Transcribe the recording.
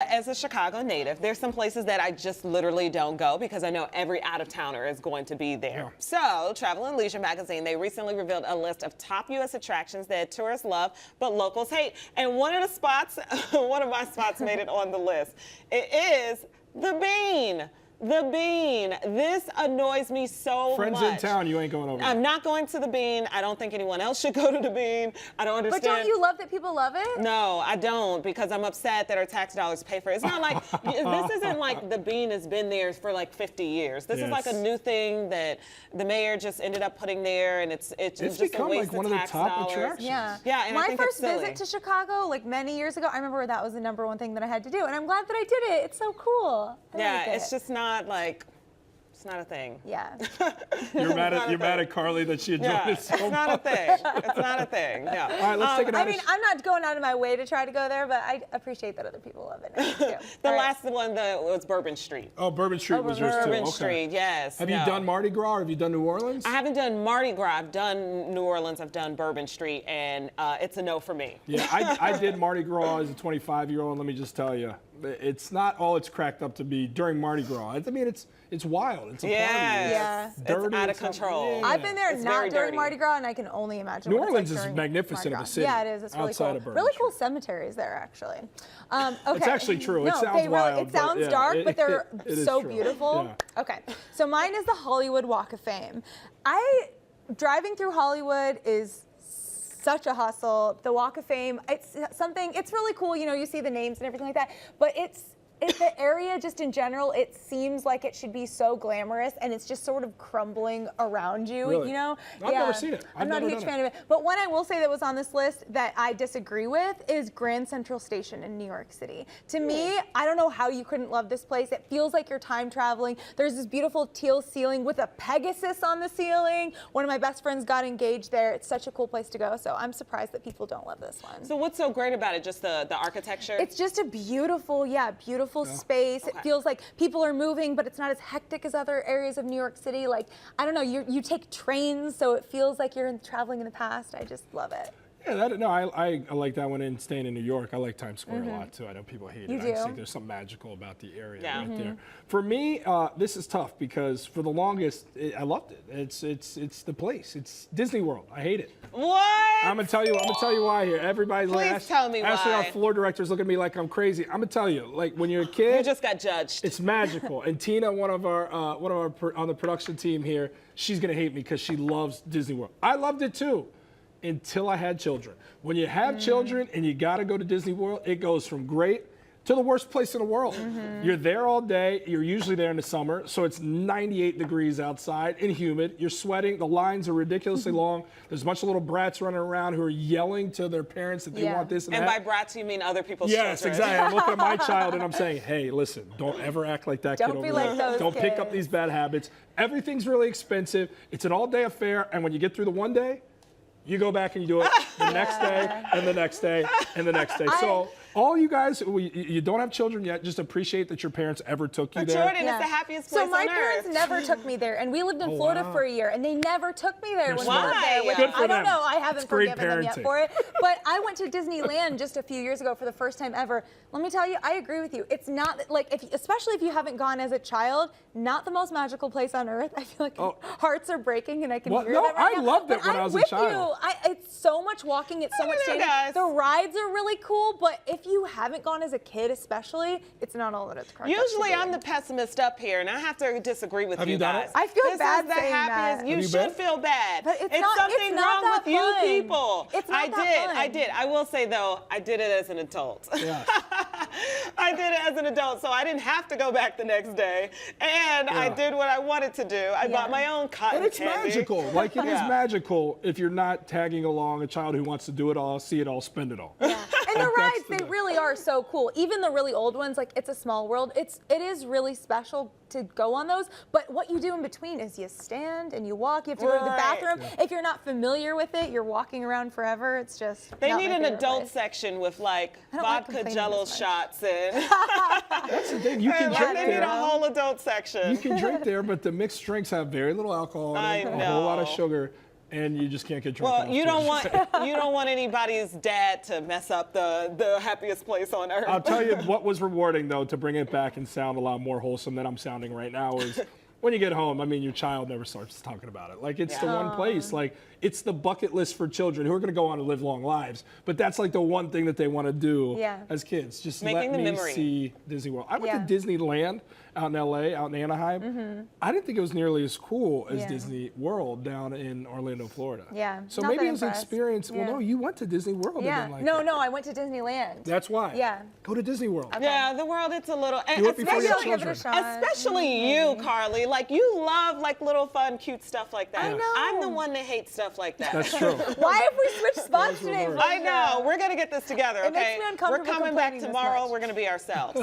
as a Chicago native, there's some places that I just literally don't go because I know every out-of-towner is going to be there. Yeah. So, Travel and Leisure magazine, they recently revealed a list of top U.S. attractions that tourists love, but locals hate. And one of the spots, one of my spots made it on the list. It is the Bean. The Bean. This annoys me so Friends much. in town, you ain't going over there. I'm not going to the Bean. I don't think anyone else should go to the Bean. I don't understand. But don't you love that people love it? No, I don't, because I'm upset that our tax dollars pay for it. It's not like, this isn't like the Bean has been there for like 50 years. This is like a new thing that the mayor just ended up putting there, and it's just become a waste like one of of the tax top dollars. attractions. Yeah. Yeah, and I my think first it's silly. visit to Chicago, like many years ago, I remember that was the #1 thing that I had to do, and I'm glad that I did it. It's so cool. I Yeah, like it's it. just not like, it's not a thing. Yeah. You're mad at Carly that she enjoyed Yeah, it so it's not a much. thing. It's not a thing. Yeah. All right, let's take it out I mean, I'm not going out of my way to try to go there, but I appreciate that other people love it now, too. The All right. last one was Bourbon Street. Oh, Bourbon Street was yours too. Bourbon Okay. Street, yes. Have you done Mardi Gras or have you done New Orleans? I haven't done Mardi Gras. I've done New Orleans. I've done Bourbon Street, and it's a no for me. Yeah, I did Mardi Gras as a 25-year-old, and let me just tell you, it's not all it's cracked up to be during Mardi Gras. I mean, it's wild. It's a Yes. party. Yeah. It's Dirty, out of it's not- control. yeah. I've been there It's not very during dirty. Mardi Gras, and I can only imagine New what it's Orleans like is during magnificent Mardi of a Gras. city Yeah, it is. It's really outside cool. of Bourbon Really cool Street. cemeteries there, actually. Okay. It's actually true. It No, sounds they really, wild, It but sounds yeah, dark, but they're it is so true. beautiful. Yeah. Okay. So mine is the Hollywood Walk of Fame. Driving through Hollywood is such a hustle. The Walk of Fame, it's really cool. You know, you see the names and everything like that, but it's the area just in general, it seems like it should be so glamorous, and it's just sort of crumbling around you, Really? you know? I've never seen it. I'm I've not a never huge done fan of it. But one I will say that was on this list that I disagree with is Grand Central Station in New York City. To me, I don't know how you couldn't love this place. It feels like you're time traveling. There's this beautiful teal ceiling with a Pegasus on the ceiling. One of my best friends got engaged there. It's such a cool place to go, so I'm surprised that people don't love this one. So what's so great about it? Just the architecture? It's just a beautiful, beautiful space. It feels like people are moving, but it's not as hectic as other areas of New York City. Like, I don't know, you take trains, so it feels like you're traveling in the past. I just love it. Yeah, I like that one. And staying in New York, I like Times Square a lot too. I know people hate it. I just think there's something magical about the area right there. For me, this is tough because for the longest, I loved it. It's the place. It's Disney World. I hate it. What? I'm gonna tell you why here. Everybody's Please tell me Actually, why. our floor directors look at me like I'm crazy. I'm gonna tell you, like when you're a kid, You just got judged. it's magical. And Tina, one of our on the production team here, she's gonna hate me because she loves Disney World. I loved it too, until I had children. When you have children and you gotta go to Disney World, it goes from great to the worst place in the world. You're there all day. You're usually there in the summer, so it's 98 degrees outside and humid. You're sweating. The lines are ridiculously long. There's a bunch of little brats running around who are yelling to their parents that they want this and And that. by brats, you mean other people's Yes, children. exactly. I'm looking at my child and I'm saying, hey, listen, don't ever act like that Don't kid over be like there. those Don't pick up kids. these bad habits. Everything's really expensive. It's an all-day affair, and when you get through the one day, you go back and you do it the next day and the next day and the next day. So all you guys, you don't have children yet, just appreciate that your parents ever took you But there. Jordan, it's the happiest place So my on parents earth. never took me there, and we lived in Florida wow. for a year, and they never took me there when we lived smart. there. Which Good for I don't them. know. I haven't It's great forgiven them yet parenting. for it. But I went to Disneyland just a few years ago for the first time ever. Let me tell you, I agree with you. It's not like, especially if you haven't gone as a child, not the most magical place on earth. I feel like hearts are breaking, and I can Well, hear no, that right I now. loved it But when I I'm was a with child. You. It's so much walking. It's so much know, standing. guys. The rides are really cool, but if you haven't gone as a kid, especially, it's not all that it's cracked up to Usually be. I'm the pessimist up here, and I have to disagree with Have you you done guys. it? I feel this bad is the saying happiest. that. You Have you should been? feel bad. But it's something not wrong that with you fun. people. It's not I that did. fun. I did. I will say though, I did it as an adult. Yeah. I did it as an adult, so I didn't have to go back the next day, and I Yeah. did what I wanted to do. I bought my own cotton And it's candy. magical. Like, it is Yeah. magical if you're not tagging along a child who wants to do it all, see it all, spend it all. And the Like, rides, that's they really are so cool. Even the really old ones, like It's a Small World, it is really special to go on those. But what you do in between is you stand and you walk. You have to go to the Right. bathroom. If you're not familiar with it, you're walking around forever. It's just They not need my an favorite adult place. section with like I don't like vodka complaining jello this much. shots and That's the thing. You can like, drink they need a there. whole adult section. You can drink there, but the mixed drinks have very little alcohol in I them, a whole lot of know. sugar. and you just can't get drunk. Well, enough you to. don't want anybody's dad to mess up the happiest place on earth. I'll tell you what was rewarding, though, to bring it back and sound a lot more wholesome than I'm sounding right now is when you get home, I mean, your child never starts talking about it. Like, it's the one place. Like, it's the bucket list for children who are going to go on to live long lives. But that's, like, the one thing that they want to do as kids. Just Making let the me memory. see Disney World. I went to Disneyland out in L.A., out in Anaheim. I didn't think it was nearly as cool as Disney World down in Orlando, Florida. Yeah, So not maybe that it was an impressed. experience. Yeah. Well, no, you went to Disney World. Yeah. And didn't like No, it. no, I went to Disneyland. That's why. Yeah. Go to Disney World. Yeah, the world, it's a little, and Do it before you have Maybe I'll give it a children. shot. especially you, Carly. Like, you love like little fun, cute stuff like that. I know. I'm the one that hates stuff like that. That's true. Why have we switched spots today? reversed. I know. We're gonna get this together, It makes okay? me We're uncomfortable coming back complaining this tomorrow. much. We're gonna be ourselves.